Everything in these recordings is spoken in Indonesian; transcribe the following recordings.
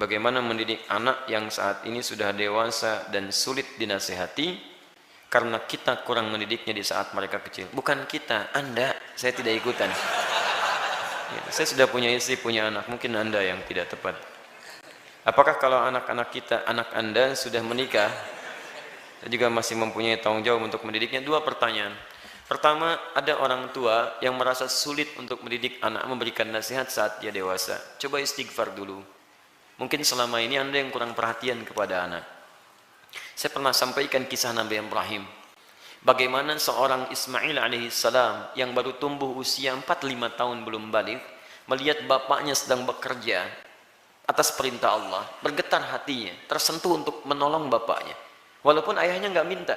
bagaimana mendidik anak yang saat ini sudah dewasa dan sulit dinasihati karena kita kurang mendidiknya di saat mereka kecil. Bukan kita, Anda, saya tidak ikutan. Ya, saya sudah punya istri, punya anak, mungkin Anda yang tidak tepat. Apakah kalau anak-anak kita, anak Anda sudah menikah, saya juga masih mempunyai tanggung jawab untuk mendidiknya? Dua pertanyaan. Pertama, ada orang tua yang merasa sulit untuk mendidik anak, memberikan nasihat saat dia dewasa. Coba istighfar dulu. Mungkin selama ini Anda yang kurang perhatian kepada anak. Saya pernah sampaikan kisah Nabi Ibrahim. Bagaimana seorang Ismail alaihissalam yang baru tumbuh usia 4-5 tahun belum balik, melihat bapaknya sedang bekerja atas perintah Allah, bergetar hatinya, tersentuh untuk menolong bapaknya. Walaupun ayahnya nggak minta.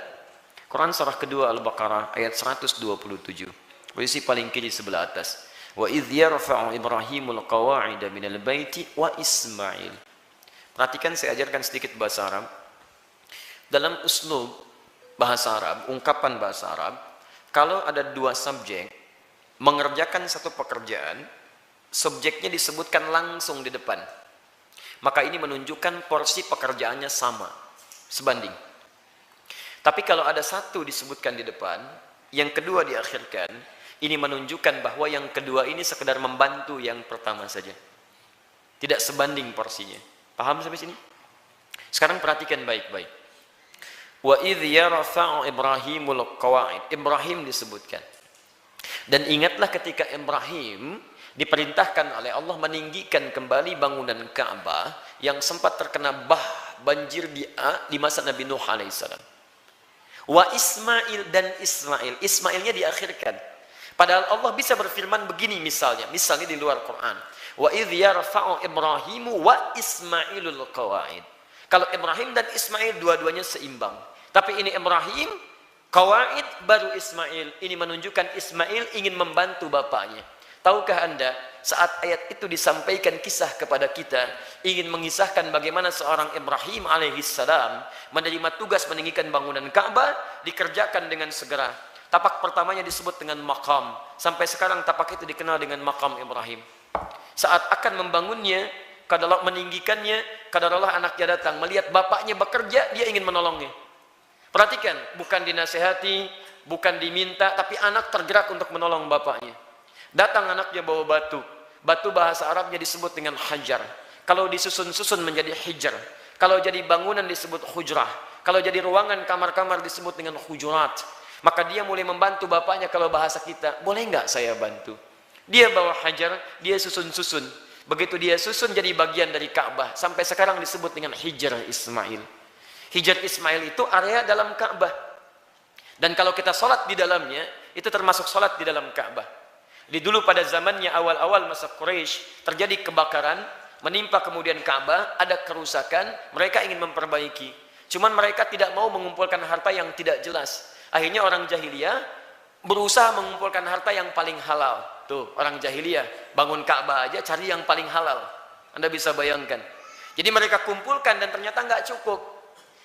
Quran surah kedua Al-Baqarah ayat 127. Posisi paling kiri sebelah atas. Wa idh yarfa'u Ibrahimul qawa'ida minal baiti wa Ismail. Perhatikan, saya ajarkan sedikit bahasa Arab. Dalam uslub bahasa Arab, ungkapan bahasa Arab, kalau ada dua subjek mengerjakan satu pekerjaan, subjeknya disebutkan langsung di depan. Maka ini menunjukkan porsi pekerjaannya sama, sebanding. Tapi kalau ada satu disebutkan di depan, yang kedua diakhirkan, ini menunjukkan bahwa yang kedua ini sekedar membantu yang pertama saja. Tidak sebanding porsinya. Paham sampai sini? Sekarang perhatikan baik-baik. Wa idh yarfa'u Ibrahimul qawa'id. Ibrahim disebutkan. Dan ingatlah ketika Ibrahim diperintahkan oleh Allah meninggikan kembali bangunan Ka'bah yang sempat terkena banjir di masa Nabi Nuh alaihissalam. Wa Ismail dan Ismail. Ismailnya diakhirkan. Padahal Allah bisa berfirman begini misalnya di luar Quran. Wa idh yarfa'u Ibrahimu wa Ismailul qawa'id. Kalau Ibrahim dan Ismail dua-duanya seimbang. Tapi ini Ibrahim, qawa'id, baru Ismail. Ini menunjukkan Ismail ingin membantu bapaknya. Tahukah Anda, saat ayat itu disampaikan kisah kepada kita, ingin mengisahkan bagaimana seorang Ibrahim alaihissalam menerima tugas meninggikan bangunan Ka'bah, dikerjakan dengan segera. Tapak pertamanya disebut dengan maqam. Sampai sekarang tapak itu dikenal dengan maqam Ibrahim. Saat akan membangunnya, kadarullah meninggikannya, kadarullah anaknya datang, melihat bapaknya bekerja, dia ingin menolongnya. Perhatikan, bukan dinasehati, bukan diminta, tapi anak tergerak untuk menolong bapaknya. Datang anaknya bawa batu. Batu bahasa Arabnya disebut dengan hajar. Kalau disusun-susun menjadi hijr. Kalau jadi bangunan disebut hujrah. Kalau jadi ruangan kamar-kamar disebut dengan hujurat. Maka dia mulai membantu bapaknya. Kalau bahasa kita, boleh nggak saya bantu? Dia bawa hajar, dia susun-susun. Begitu dia susun jadi bagian dari Ka'bah. Sampai sekarang disebut dengan hijr Ismail. Hijr Ismail itu area dalam Ka'bah. Dan kalau kita sholat di dalamnya, itu termasuk sholat di dalam Ka'bah. Di dulu pada zamannya awal-awal masa Quraisy terjadi kebakaran, menimpa kemudian Ka'bah, ada kerusakan, mereka ingin memperbaiki. Cuman mereka tidak mau mengumpulkan harta yang tidak jelas. Akhirnya orang jahiliyah berusaha mengumpulkan harta yang paling halal. Tuh, orang jahiliyah bangun Ka'bah aja cari yang paling halal. Anda bisa bayangkan. Jadi mereka kumpulkan dan ternyata nggak cukup.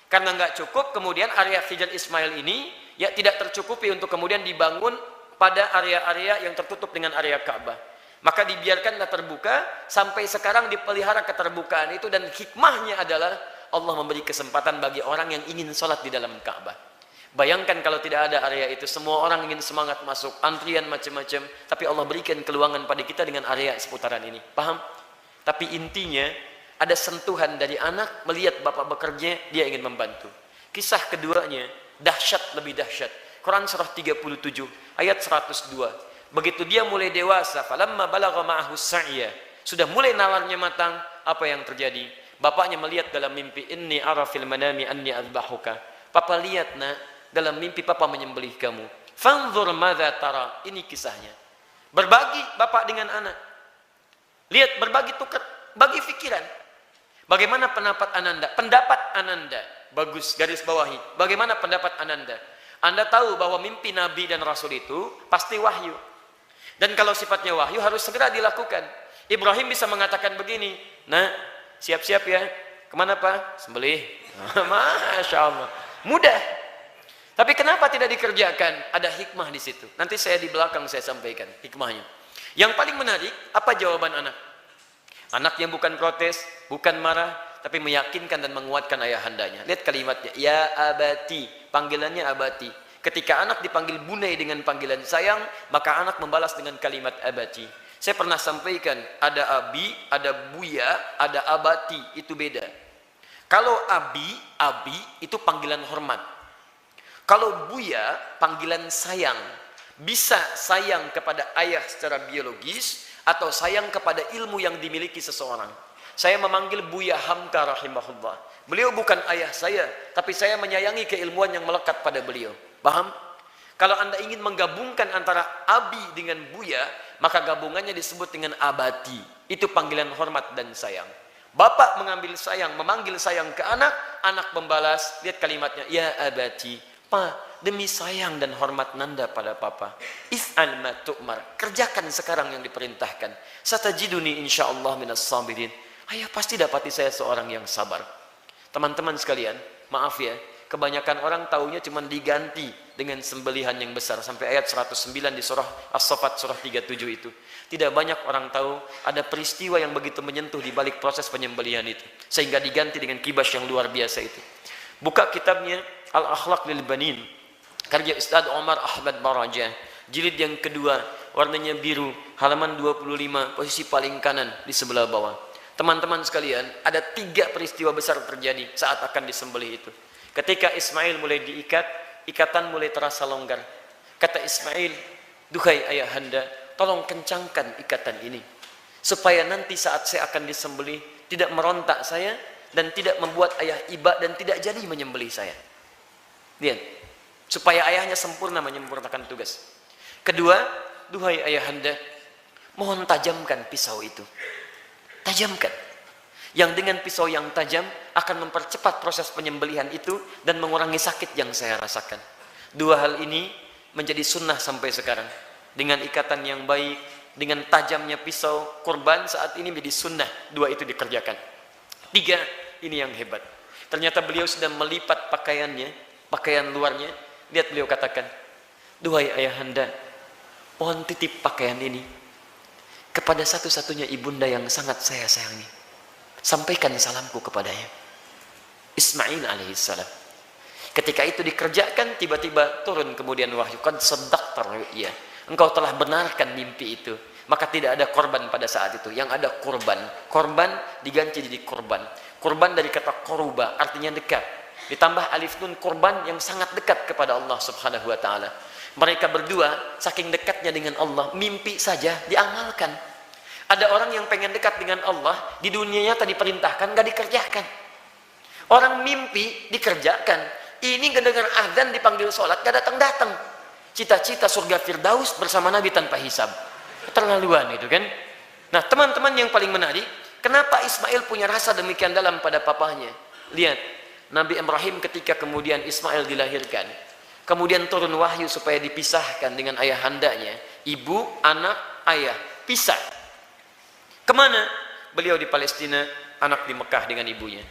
Karena nggak cukup, kemudian area Hijr Ismail ini ya tidak tercukupi untuk kemudian dibangun pada area-area yang tertutup dengan area Ka'bah. Maka dibiarkanlah terbuka, sampai sekarang dipelihara keterbukaan itu, dan hikmahnya adalah Allah memberi kesempatan bagi orang yang ingin sholat di dalam Ka'bah. Bayangkan kalau tidak ada area itu, semua orang ingin semangat masuk, antrian macam-macam, tapi Allah berikan keluangan pada kita dengan area seputaran ini. Paham? Tapi intinya, ada sentuhan dari anak, melihat bapak bekerja, dia ingin membantu. Kisah keduanya, dahsyat lebih dahsyat. Quran surah 37 ayat 102. Begitu dia mulai dewasa, falamma balagha ma'ahu sa'ya, sudah mulai nalarnya matang, apa yang terjadi? Bapaknya melihat dalam mimpi, inni ara fil manami anni adbahuka. Papa lihat nak, dalam mimpi papa menyembelih kamu. Fanzur madza tara. Ini kisahnya. Berbagi bapak dengan anak. Lihat, berbagi, tukar, bagi pikiran. Bagaimana pendapat Ananda? Pendapat Ananda bagus, garis bawahi. Bagaimana pendapat Ananda? Anda tahu bahwa mimpi Nabi dan Rasul itu pasti wahyu. Dan kalau sifatnya wahyu harus segera dilakukan. Ibrahim bisa mengatakan begini, nah siap-siap ya, kemana Pak? Sembelih. Masya Allah, mudah. Tapi kenapa tidak dikerjakan? Ada hikmah di situ. Nanti saya di belakang saya sampaikan hikmahnya. Yang paling menarik, apa jawaban anak? Anaknya bukan protes, bukan marah, tapi meyakinkan dan menguatkan ayahandanya. Lihat kalimatnya, ya abati, panggilannya abati. Ketika anak dipanggil bunai dengan panggilan sayang, maka anak membalas dengan kalimat abati. Saya pernah sampaikan, ada abi, ada buya, ada abati, itu beda. Kalau abi itu panggilan hormat. Kalau buya, panggilan sayang. Bisa sayang kepada ayah secara biologis, atau sayang kepada ilmu yang dimiliki seseorang. Saya memanggil Buya Hamka rahimahullah. Beliau bukan ayah saya, tapi saya menyayangi keilmuan yang melekat pada beliau. Paham? Kalau Anda ingin menggabungkan antara abi dengan Buya, maka gabungannya disebut dengan abati. Itu panggilan hormat dan sayang. Bapak mengambil sayang, memanggil sayang ke anak, anak membalas, lihat kalimatnya, ya abati, pa, demi sayang dan hormat nanda pada papa, if'al ma tu'mar, kerjakan sekarang yang diperintahkan, satajiduni insyaallah minas sabirin. Ayah pasti dapati saya seorang yang sabar. Teman-teman sekalian, maaf ya, kebanyakan orang taunya cuma diganti dengan sembelihan yang besar, sampai ayat 109 di surah As-Saffat surah 37 itu. Tidak banyak orang tahu ada peristiwa yang begitu menyentuh di balik proses penyembelihan itu, sehingga diganti dengan kibas yang luar biasa itu. Buka kitabnya Al-Akhlaq lil Banin, karya Ustaz Omar Ahmad Baraja, jilid yang kedua, warnanya biru, halaman 25, posisi paling kanan di sebelah bawah. Teman-teman sekalian, ada 3 peristiwa besar terjadi saat akan disembelih itu. Ketika Ismail mulai diikat, ikatan mulai terasa longgar. Kata Ismail, duhai ayahanda, tolong kencangkan ikatan ini, supaya nanti saat saya akan disembelih, tidak merontak saya, dan tidak membuat ayah iba, dan tidak jadi menyembelih saya. Lihat, supaya ayahnya sempurna menyempurnakan tugas. Kedua, duhai ayahanda, mohon tajamkan pisau itu. Tajamkan. Yang dengan pisau yang tajam akan mempercepat proses penyembelihan itu dan mengurangi sakit yang saya rasakan. 2 hal ini menjadi sunnah sampai sekarang. Dengan ikatan yang baik, dengan tajamnya pisau kurban saat ini menjadi sunnah. 2 itu dikerjakan. 3, ini yang hebat. Ternyata beliau sudah melipat pakaiannya, pakaian luarnya. Lihat beliau katakan, duhai ayahanda, mohon titip pakaian ini kepada satu-satunya ibunda yang sangat saya sayangi. Sampaikan salamku kepadanya. Ismail alaihissalam. Ketika itu dikerjakan, tiba-tiba turun kemudian wahyu, qad saddaqta ru'ya, engkau telah benarkan mimpi itu. Maka tidak ada korban pada saat itu, yang ada korban. Korban diganti jadi korban. Korban dari kata koruba, artinya dekat. Ditambah alif nun, korban yang sangat dekat kepada Allah subhanahu wa ta'ala. Mereka berdua saking dekatnya dengan Allah, mimpi saja diamalkan. Ada orang yang pengen dekat dengan Allah, di dunianya tadi perintahkan, gak dikerjakan. Orang mimpi dikerjakan. Ini gak dengar azan dipanggil sholat, gak datang-datang. Cita-cita surga Firdaus bersama Nabi tanpa hisab. Keterlaluan itu kan. Nah teman-teman yang paling menarik, kenapa Ismail punya rasa demikian dalam pada papahnya? Lihat, Nabi Ibrahim ketika kemudian Ismail dilahirkan, kemudian turun wahyu supaya dipisahkan dengan ayahandanya, ibu, anak, ayah, pisah. Kemana? Beliau di Palestina, anak di Mekah dengan ibunya.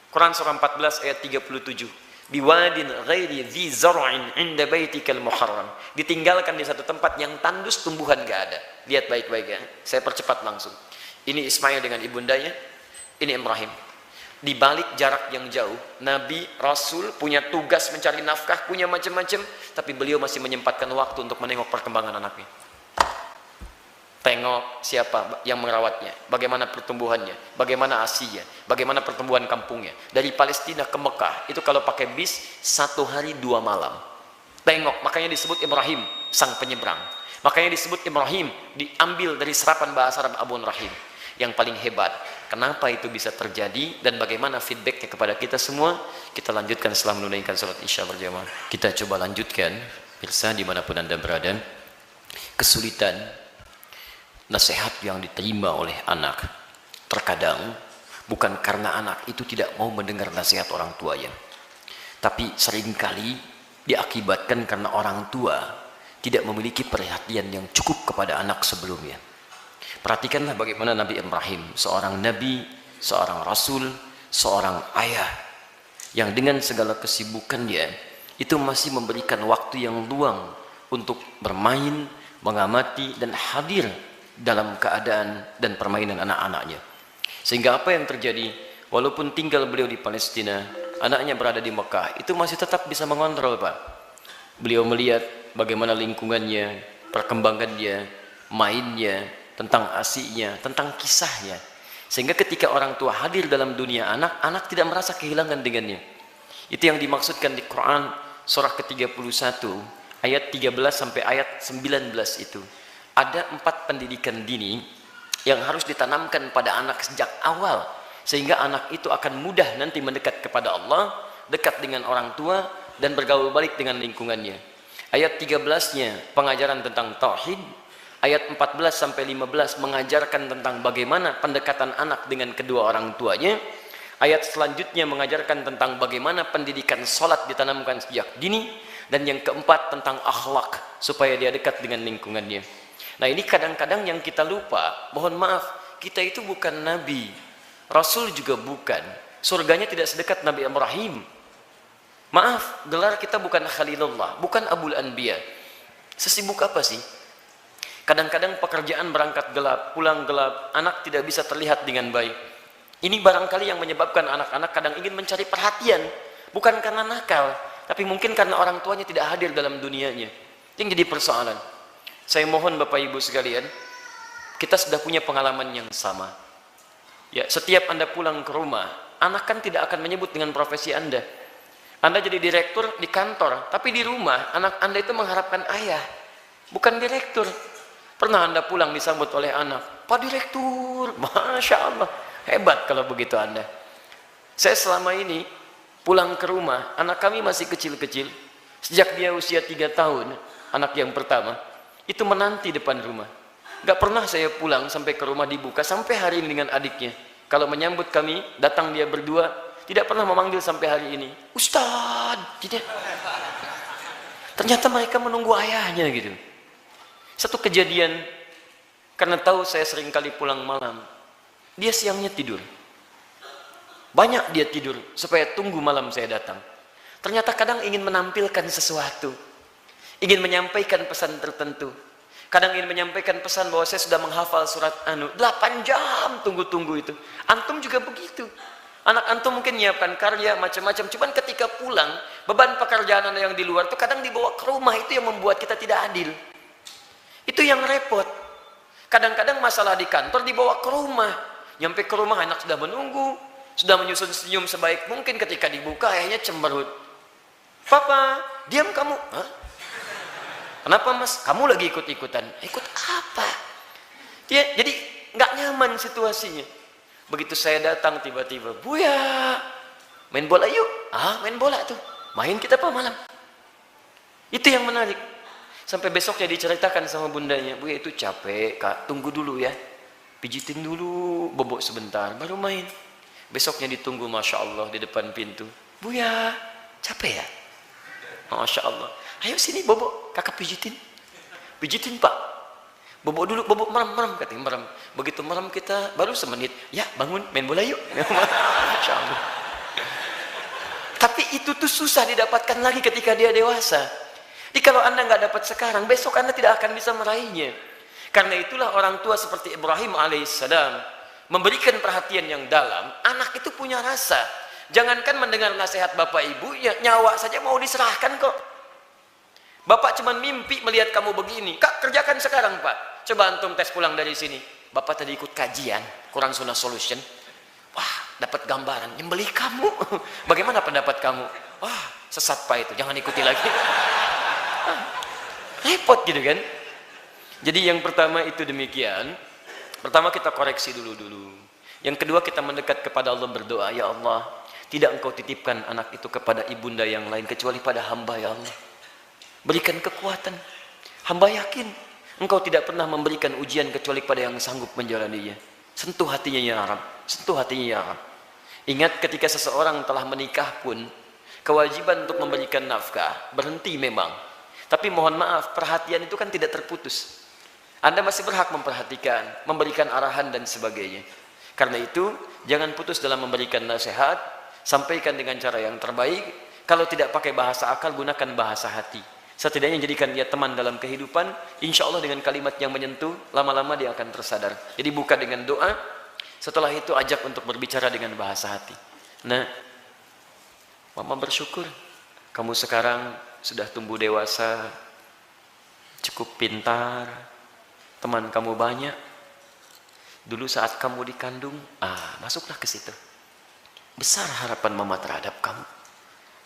Quran surah 14 ayat 37. Biwadin ghairi dzi zar'in 'inda baitikal muharram. Ditinggalkan di satu tempat yang tandus tumbuhan gak ada. Lihat baik-baik ya. Saya percepat langsung. Ini Ismail dengan ibundanya, ini Ibrahim. Di balik jarak yang jauh, Nabi, Rasul punya tugas mencari nafkah, punya macam-macam, tapi beliau masih menyempatkan waktu untuk menengok perkembangan anaknya. Tengok siapa yang merawatnya, bagaimana pertumbuhannya, bagaimana asinya, bagaimana pertumbuhan kampungnya. Dari Palestina ke Mekah, itu kalau pakai bis, 1 hari 2 malam. Tengok, makanya disebut Ibrahim, sang penyeberang. Makanya disebut Ibrahim, diambil dari serapan bahasa Arab Abun Rahim. Yang paling hebat, kenapa itu bisa terjadi dan bagaimana feedbacknya kepada kita semua, kita lanjutkan setelah menunaikan salat Isya berjamaah. Kita coba lanjutkan, pemirsa dimanapun Anda berada. Kesulitan nasihat yang diterima oleh anak terkadang bukan karena anak itu tidak mau mendengar nasihat orang tuanya, tapi seringkali diakibatkan karena orang tua tidak memiliki perhatian yang cukup kepada anak sebelumnya. Perhatikanlah bagaimana Nabi Ibrahim, seorang nabi, seorang rasul, seorang ayah yang dengan segala kesibukannya itu masih memberikan waktu yang luang untuk bermain, mengamati dan hadir dalam keadaan dan permainan anak-anaknya. Sehingga apa yang terjadi? Walaupun tinggal beliau di Palestina, anaknya berada di Mekah, itu masih tetap bisa mengontrol, Pak. Beliau melihat bagaimana lingkungannya, perkembangannya, mainnya, tentang asiknya, tentang kisahnya. Sehingga ketika orang tua hadir dalam dunia anak, anak tidak merasa kehilangan dengannya. Itu yang dimaksudkan di Quran surah ke-31 ayat 13 sampai ayat 19 itu. Ada 4 pendidikan dini yang harus ditanamkan pada anak sejak awal, sehingga anak itu akan mudah nanti mendekat kepada Allah, dekat dengan orang tua, dan bergaul balik dengan lingkungannya. Ayat 13-nya pengajaran tentang tauhid, ayat 14 sampai 15 mengajarkan tentang bagaimana pendekatan anak dengan kedua orang tuanya, ayat selanjutnya mengajarkan tentang bagaimana pendidikan sholat ditanamkan sejak dini, dan yang keempat tentang akhlak supaya dia dekat dengan lingkungannya. Nah, ini kadang-kadang yang kita lupa. Mohon maaf, kita itu bukan nabi, rasul juga bukan, surganya tidak sedekat Nabi Ibrahim. Maaf, gelar kita bukan Khalilullah, bukan Abul Anbiya. Sesibuk apa sih? Kadang-kadang pekerjaan berangkat gelap, pulang gelap, anak tidak bisa terlihat dengan baik. Ini barangkali yang menyebabkan anak-anak kadang ingin mencari perhatian, bukan karena nakal, tapi mungkin karena orang tuanya tidak hadir dalam dunianya. Yang jadi persoalan. Saya mohon Bapak Ibu sekalian, kita sudah punya pengalaman yang sama. Ya, setiap Anda pulang ke rumah, anak kan tidak akan menyebut dengan profesi Anda. Anda jadi direktur di kantor, tapi di rumah anak Anda itu mengharapkan ayah, bukan direktur. Pernah Anda pulang disambut oleh anak, Pak Direktur, Masya Allah, hebat kalau begitu Anda. Saya selama ini pulang ke rumah, anak kami masih kecil-kecil. Sejak dia usia 3 tahun, anak yang pertama, itu menanti depan rumah. Gak pernah saya pulang sampai ke rumah dibuka, sampai hari ini dengan adiknya. Kalau menyambut kami, datang dia berdua, tidak pernah memanggil sampai hari ini, Ustadz, tidak. Ternyata mereka menunggu ayahnya gitu. Satu kejadian, karena tahu saya sering kali pulang malam, dia siangnya tidur. Banyak dia tidur, supaya tunggu malam saya datang. Ternyata kadang ingin menampilkan sesuatu, ingin menyampaikan pesan tertentu. Kadang ingin menyampaikan pesan bahwa saya sudah menghafal surat 8 jam tunggu-tunggu itu. Antum juga begitu. Anak antum mungkin menyiapkan karya macam-macam, cuman ketika pulang, beban pekerjaan Anda yang di luar itu kadang dibawa ke rumah, itu yang membuat kita tidak adil. Itu yang repot. Kadang-kadang masalah di kantor dibawa ke rumah. Nyampe ke rumah anak sudah menunggu, sudah menyusun senyum sebaik mungkin, ketika dibuka ayahnya cemberut. Papa, diam kamu. Hah? Kenapa mas? Kamu lagi ikut-ikutan. Ikut apa? Ya, jadi nggak nyaman situasinya. Begitu saya datang tiba-tiba, Buya, main bola yuk. Ah, main bola tuh. Main kita apa malam? Itu yang menarik. Sampai besoknya diceritakan sama bundanya, Buya itu capek kak, tunggu dulu ya. Pijitin dulu, bobok sebentar, baru main. Besoknya ditunggu, Masya Allah, di depan pintu. Buya, capek ya? Masya Allah. Ayo sini bobok, kakak pijitin. Pijitin pak. Bobok dulu, bobok merem, katanya merem. Begitu merem kita, baru semenit. Ya bangun, main bola yuk. Masya Allah. Tapi itu tuh susah didapatkan lagi ketika dia dewasa. Jadi kalau Anda nggak dapat sekarang, besok Anda tidak akan bisa meraihnya. Karena itulah orang tua seperti Ibrahim alaihissalam memberikan perhatian yang dalam. Anak itu punya rasa. Jangankan mendengar nasihat bapak ibu, ya nyawa saja mau diserahkan kok. Bapak cuma mimpi melihat kamu begini. Kak, kerjakan sekarang pak. Coba antum tes pulang dari sini. Bapak tadi ikut kajian Quran Sunnah Solution. Wah, dapat gambaran. Nyembelih kamu. Bagaimana pendapat kamu? Wah, sesat pak itu. Jangan ikuti lagi. Repot gitu kan. Jadi yang pertama itu demikian. Pertama kita koreksi dulu. Yang kedua kita mendekat kepada Allah, berdoa, ya Allah, tidak engkau titipkan anak itu kepada ibunda yang lain kecuali pada hamba, ya Allah. Berikan kekuatan. Hamba yakin engkau tidak pernah memberikan ujian kecuali pada yang sanggup menjalaninya. Sentuh hatinya ya Rabb. Sentuh hatinya ya Rabb. Ingat ketika seseorang telah menikah pun, kewajiban untuk memberikan nafkah berhenti memang. Tapi mohon maaf, perhatian itu kan tidak terputus. Anda masih berhak memperhatikan, memberikan arahan dan sebagainya. Karena itu, jangan putus dalam memberikan nasihat, sampaikan dengan cara yang terbaik. Kalau tidak pakai bahasa akal, gunakan bahasa hati. Setidaknya jadikan dia teman dalam kehidupan. Insya Allah dengan kalimat yang menyentuh, lama-lama dia akan tersadar. Jadi buka dengan doa. Setelah itu ajak untuk berbicara dengan bahasa hati. Nah, mama bersyukur kamu sekarang sudah tumbuh dewasa, cukup pintar, teman kamu banyak. Dulu saat kamu dikandung, masuklah ke situ. Besar harapan mama terhadap kamu.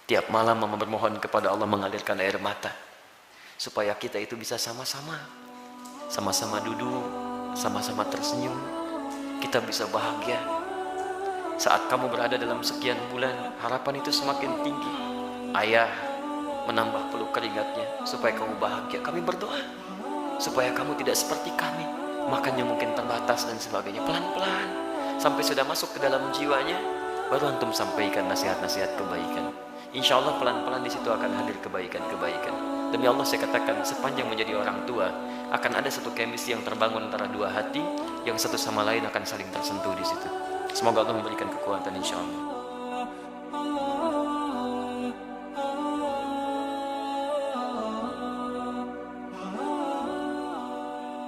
Tiap malam mama bermohon kepada Allah mengalirkan air mata supaya kita itu bisa sama-sama duduk, sama-sama tersenyum, kita bisa bahagia. Saat kamu berada dalam sekian bulan, harapan itu semakin tinggi. Ayah menambah peluk keringatnya supaya kamu bahagia. Kami berdoa supaya kamu tidak seperti kami, makannya mungkin terbatas dan sebagainya. Pelan-pelan sampai sudah masuk ke dalam jiwanya, baru antum sampaikan nasihat-nasihat kebaikan. Insya Allah pelan-pelan di situ akan hadir kebaikan-kebaikan. Demi Allah saya katakan, sepanjang menjadi orang tua akan ada satu chemistry yang terbangun antara dua hati yang satu sama lain akan saling tersentuh di situ. Semoga Allah memberikan kekuatan insya Allah.